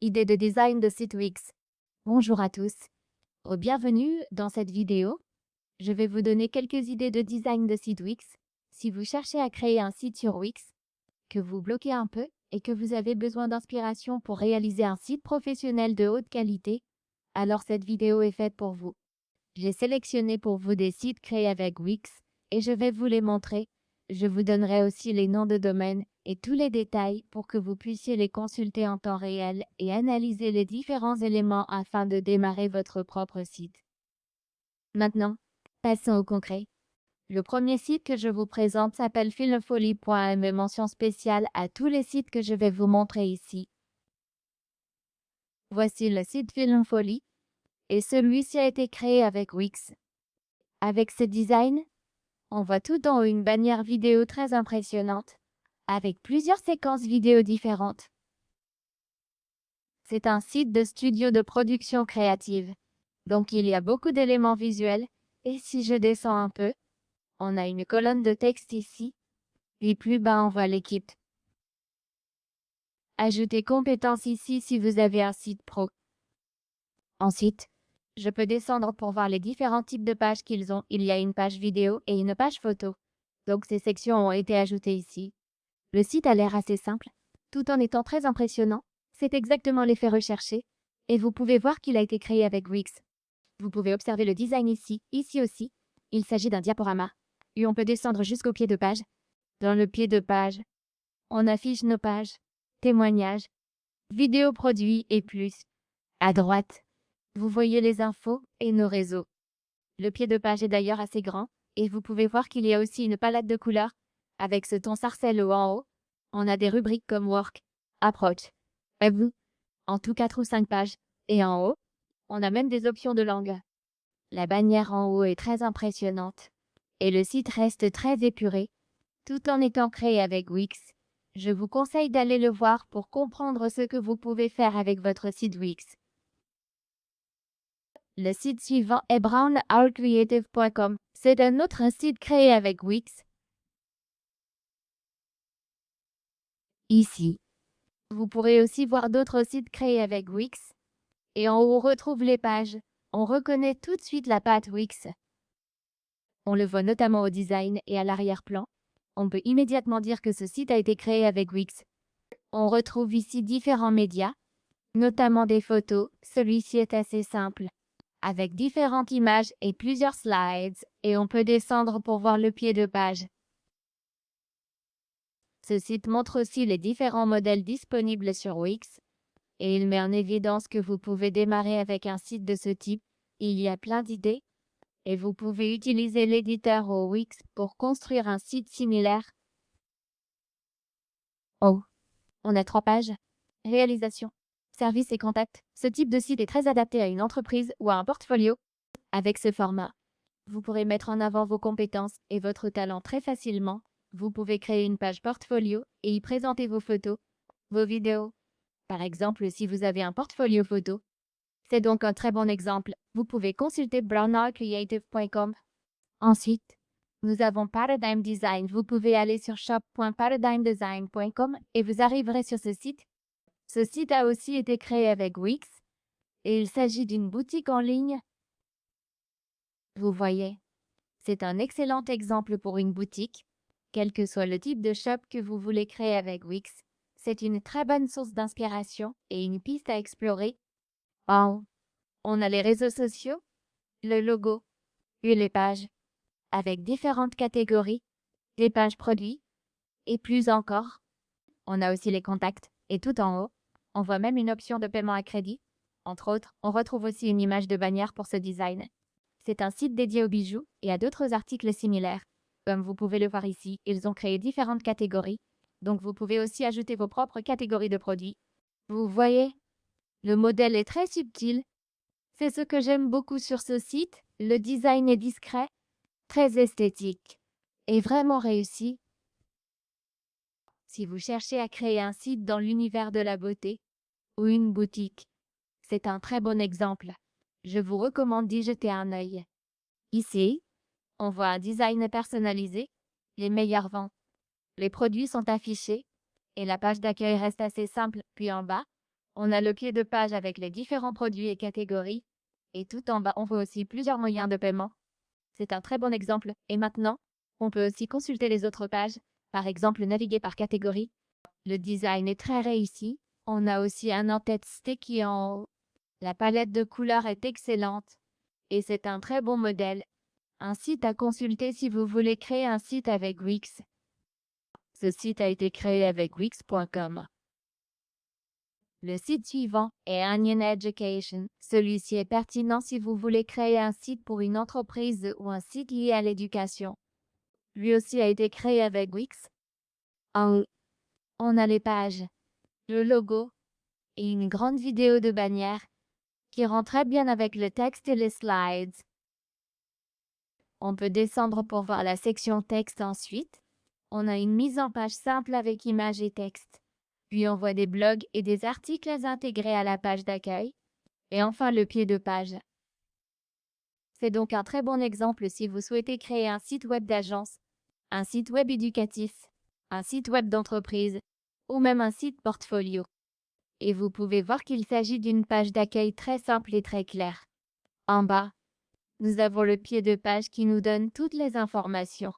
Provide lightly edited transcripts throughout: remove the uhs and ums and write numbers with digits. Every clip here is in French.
Idée de design de site Wix. Bonjour à tous. Bienvenue dans cette vidéo. Je vais vous donner quelques idées de design de site Wix. Si vous cherchez à créer un site sur Wix, que vous bloquez un peu et que vous avez besoin d'inspiration pour réaliser un site professionnel de haute qualité, alors cette vidéo est faite pour vous. J'ai sélectionné pour vous des sites créés avec Wix et je vais vous les montrer. Je vous donnerai aussi les noms de domaine et tous les détails pour que vous puissiez les consulter en temps réel et analyser les différents éléments afin de démarrer votre propre site. Maintenant, passons au concret. Le premier site que je vous présente s'appelle filmfolie.me, mention spéciale à tous les sites que je vais vous montrer ici. Voici le site Filmfolie et celui-ci a été créé avec Wix. Avec ce design, on voit tout en haut une bannière vidéo très impressionnante, avec plusieurs séquences vidéo différentes. C'est un site de studio de production créative, donc il y a beaucoup d'éléments visuels, et si je descends un peu, on a une colonne de texte ici, puis plus bas on voit l'équipe. Ajoutez compétences ici si vous avez un site pro. Ensuite, je peux descendre pour voir les différents types de pages qu'ils ont. Il y a une page vidéo et une page photo. Donc ces sections ont été ajoutées ici. Le site a l'air assez simple, tout en étant très impressionnant. C'est exactement l'effet recherché. Et vous pouvez voir qu'il a été créé avec Wix. Vous pouvez observer le design ici aussi. Il s'agit d'un diaporama. Et on peut descendre jusqu'au pied de page. Dans le pied de page, on affiche nos pages, témoignages, vidéos produits et plus. À droite, vous voyez les infos et nos réseaux. Le pied de page est d'ailleurs assez grand, et vous pouvez voir qu'il y a aussi une palette de couleurs. Avec ce ton sarcelle en haut, on a des rubriques comme Work, Approach, Web, en tout 4 ou 5 pages. Et en haut, on a même des options de langue. La bannière en haut est très impressionnante. Et le site reste très épuré, tout en étant créé avec Wix. Je vous conseille d'aller le voir pour comprendre ce que vous pouvez faire avec votre site Wix. Le site suivant est brownowlcreative.com. C'est un autre site créé avec Wix. Ici, vous pourrez aussi voir d'autres sites créés avec Wix. Et en haut, on retrouve les pages. On reconnaît tout de suite la patte Wix. On le voit notamment au design et à l'arrière-plan. On peut immédiatement dire que ce site a été créé avec Wix. On retrouve ici différents médias, notamment des photos. Celui-ci est assez simple, avec différentes images et plusieurs slides, et on peut descendre pour voir le pied de page. Ce site montre aussi les différents modèles disponibles sur Wix, et il met en évidence que vous pouvez démarrer avec un site de ce type. Il y a plein d'idées, et vous pouvez utiliser l'éditeur au Wix pour construire un site similaire. Oh, on a 3 pages. Réalisation, services et contacts. Ce type de site est très adapté à une entreprise ou à un portfolio. Avec ce format, vous pourrez mettre en avant vos compétences et votre talent très facilement. Vous pouvez créer une page portfolio et y présenter vos photos, vos vidéos. Par exemple, si vous avez un portfolio photo. C'est donc un très bon exemple. Vous pouvez consulter brownowlcreative.com. Ensuite, nous avons Paradigm Design. Vous pouvez aller sur shop.paradigmdesign.com et vous arriverez sur ce site. Ce site a aussi été créé avec Wix et il s'agit d'une boutique en ligne. Vous voyez, c'est un excellent exemple pour une boutique. Quel que soit le type de shop que vous voulez créer avec Wix, c'est une très bonne source d'inspiration et une piste à explorer. En haut, on a les réseaux sociaux, le logo et les pages, avec différentes catégories, les pages produits et plus encore. On a aussi les contacts et tout en haut, on voit même une option de paiement à crédit. Entre autres, on retrouve aussi une image de bannière pour ce design. C'est un site dédié aux bijoux et à d'autres articles similaires. Comme vous pouvez le voir ici, ils ont créé différentes catégories, donc vous pouvez aussi ajouter vos propres catégories de produits. Vous voyez, le modèle est très subtil. C'est ce que j'aime beaucoup sur ce site. Le design est discret, très esthétique et vraiment réussi. Si vous cherchez à créer un site dans l'univers de la beauté ou une boutique, c'est un très bon exemple. Je vous recommande d'y jeter un œil. Ici, on voit un design personnalisé, les meilleures ventes. Les produits sont affichés et la page d'accueil reste assez simple. Puis en bas, On a le pied de page avec les différents produits et catégories. Et tout en bas, on voit aussi plusieurs moyens de paiement. C'est un très bon exemple. Et maintenant, on peut aussi consulter les autres pages. Par exemple, naviguer par catégorie. Le design est très réussi. On a aussi un en-tête sticky en haut. La palette de couleurs est excellente. Et c'est un très bon modèle. Un site à consulter si vous voulez créer un site avec Wix. Ce site a été créé avec Wix.com. Le site suivant est Onion Education. Celui-ci est pertinent si vous voulez créer un site pour une entreprise ou un site lié à l'éducation. Lui aussi a été créé avec Wix. En haut, on a les pages, le logo et une grande vidéo de bannière qui rend très bien avec le texte et les slides. On peut descendre pour voir la section texte ensuite. On a une mise en page simple avec images et texte. Puis on voit des blogs et des articles intégrés à la page d'accueil. Et enfin le pied de page. C'est donc un très bon exemple si vous souhaitez créer un site web d'agence, un site web éducatif, un site web d'entreprise ou même un site portfolio. Et vous pouvez voir qu'il s'agit d'une page d'accueil très simple et très claire. En bas, nous avons le pied de page qui nous donne toutes les informations.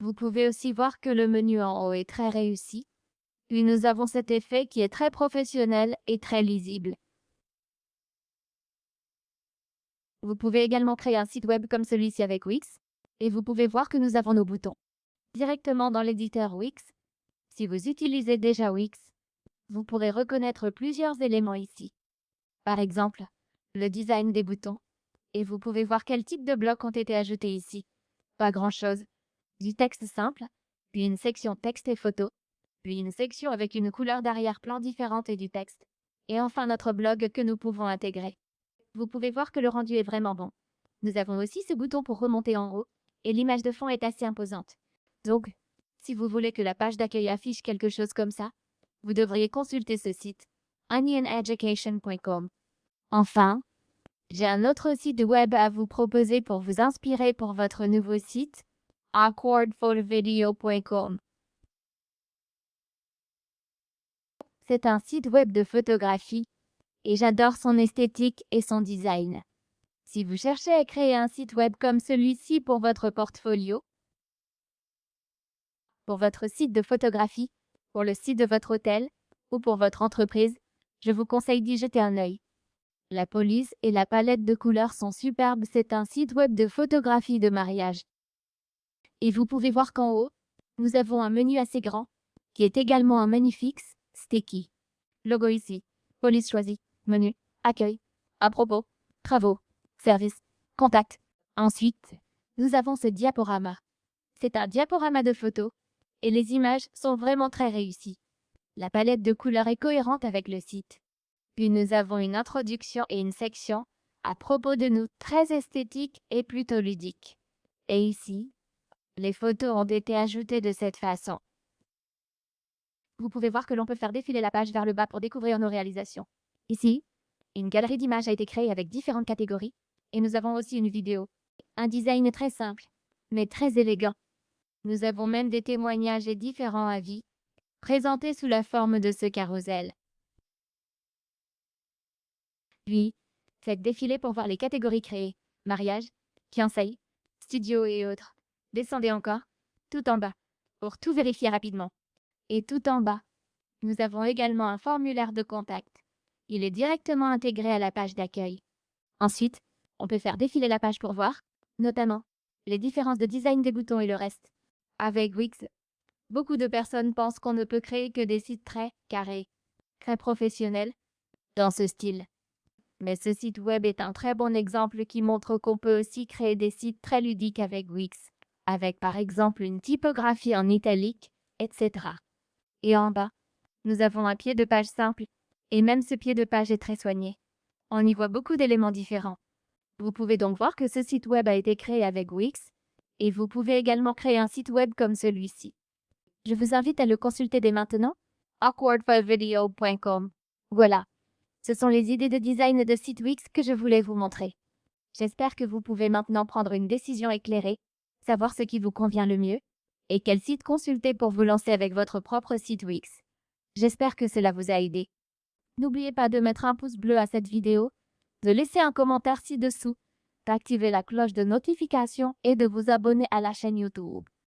Vous pouvez aussi voir que le menu en haut est très réussi. Puis nous avons cet effet qui est très professionnel et très lisible. Vous pouvez également créer un site web comme celui-ci avec Wix. Et vous pouvez voir que nous avons nos boutons directement dans l'éditeur Wix. Si vous utilisez déjà Wix, vous pourrez reconnaître plusieurs éléments ici. Par exemple, le design des boutons. Et vous pouvez voir quel type de blocs ont été ajoutés ici. Pas grand-chose. Du texte simple, puis une section texte et photos, puis une section avec une couleur d'arrière-plan différente et du texte. Et enfin notre blog que nous pouvons intégrer. Vous pouvez voir que le rendu est vraiment bon. Nous avons aussi ce bouton pour remonter en haut, et l'image de fond est assez imposante. Donc, si vous voulez que la page d'accueil affiche quelque chose comme ça, vous devriez consulter ce site, onioneducation.com. Enfin, j'ai un autre site web à vous proposer pour vous inspirer pour votre nouveau site, awkwardphotovideo.com. C'est un site web de photographie et j'adore son esthétique et son design. Si vous cherchez à créer un site web comme celui-ci pour votre portfolio, pour votre site de photographie, pour le site de votre hôtel ou pour votre entreprise, je vous conseille d'y jeter un œil. La police et la palette de couleurs sont superbes, c'est un site web de photographie de mariage. Et vous pouvez voir qu'en haut, nous avons un menu assez grand, qui est également un menu fixe, sticky. Logo ici, police choisie, menu, accueil, à propos, travaux, service, contact. Ensuite, nous avons ce diaporama. C'est un diaporama de photos, et les images sont vraiment très réussies. La palette de couleurs est cohérente avec le site. Puis nous avons une introduction et une section à propos de nous très esthétique et plutôt ludique. Et ici, les photos ont été ajoutées de cette façon. Vous pouvez voir que l'on peut faire défiler la page vers le bas pour découvrir nos réalisations. Ici, une galerie d'images a été créée avec différentes catégories, et nous avons aussi une vidéo. Un design très simple, mais très élégant. Nous avons même des témoignages et différents avis, présentés sous la forme de ce carrousel. Puis, faites défiler pour voir les catégories créées. Mariage, fiançailles, studio et autres. Descendez encore, tout en bas, pour tout vérifier rapidement. Et tout en bas, nous avons également un formulaire de contact. Il est directement intégré à la page d'accueil. Ensuite, on peut faire défiler la page pour voir, notamment, les différences de design des boutons et le reste. Avec Wix, beaucoup de personnes pensent qu'on ne peut créer que des sites très carrés, très professionnels, dans ce style. Mais ce site web est un très bon exemple qui montre qu'on peut aussi créer des sites très ludiques avec Wix, avec par exemple une typographie en italique, etc. Et en bas, nous avons un pied de page simple, et même ce pied de page est très soigné. On y voit beaucoup d'éléments différents. Vous pouvez donc voir que ce site web a été créé avec Wix, et vous pouvez également créer un site web comme celui-ci. Je vous invite à le consulter dès maintenant, awkwardphotovideo.com. Voilà, ce sont les idées de design de site Wix que je voulais vous montrer. J'espère que vous pouvez maintenant prendre une décision éclairée, savoir ce qui vous convient le mieux, et quel site consulter pour vous lancer avec votre propre site Wix. J'espère que cela vous a aidé. N'oubliez pas de mettre un pouce bleu à cette vidéo, de laisser un commentaire ci-dessous, d'activer la cloche de notification et de vous abonner à la chaîne YouTube.